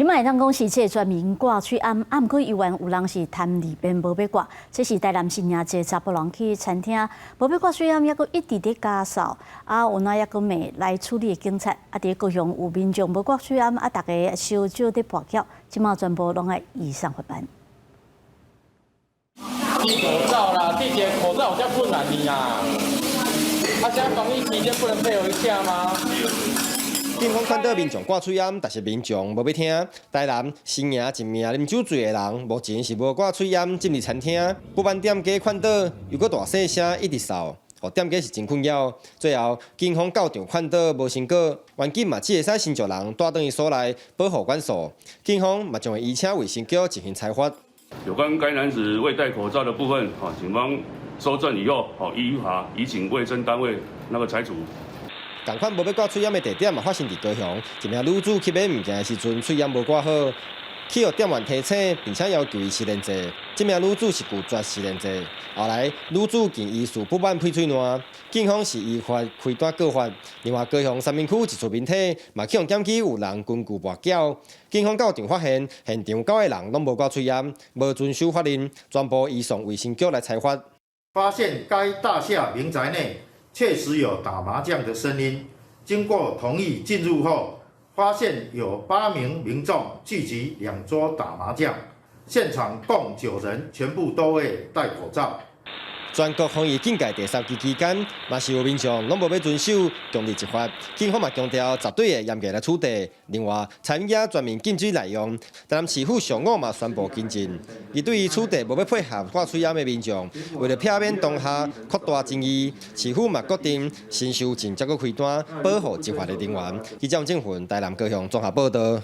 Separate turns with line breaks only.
今摆当讲是这全民挂水暗，毋过游玩有人是贪利便无要挂。这是台南新营一个查甫人去餐厅，无要挂水暗，抑阁一直伫加扫，有哪抑阁骂来处理的警察，伫高雄有民众无挂水暗，大家烧酒伫跋筊，即马全部拢爱移上法办。
戴口罩啦，地铁口罩比较困难的啦。现在防疫期间不能配合一下吗？
警方看到民众挂嘴烟，但是民众无要听。台南新营一名啉酒醉的人，目前是无挂嘴烟进入餐厅。不办店家看到，又搁大细声一直扫，互店家是真困扰。最后，警方到场看到无成果，环境嘛只会使先将人带回所内保护管束。警方嘛将会移请卫生局进行裁罚。
有关该男子未戴口罩的部分，警方搜证以后，依法移请卫生单位裁处。
同款无要挂嘴烟的地点嘛发生伫高雄，一名女子去买物件的时阵，嘴烟无挂好，去互店员提醒，并且要求伊吃连者。这名女子是拒绝吃连者，后来女子竟疑似不办配嘴烂，警方是依法开单告发。另外，高雄三民区一处媒体嘛去用检举有人根据跋筊，警方到场发现现场9个人拢无挂嘴烟，无遵守法令，全部移送卫生局来裁罚。
发现该大厦民宅内确实有打麻将的声音，经过同意进入后，发现有8名民众聚集2桌打麻将，现场共9人，全部都未戴口罩。
全国防疫警戒第3期期间，嘛是有民众拢无要遵守强力执法，警方嘛强调绝对会严格来处理。另外，餐饮全面禁止内容，台南市府上午嘛宣布跟进，伊对于处理无要配合挂嘴烟的民众，为了避免当下扩大争议，市府嘛决定先收证，再搁开单保护执法的人员。记者郑云台南高雄综合报道。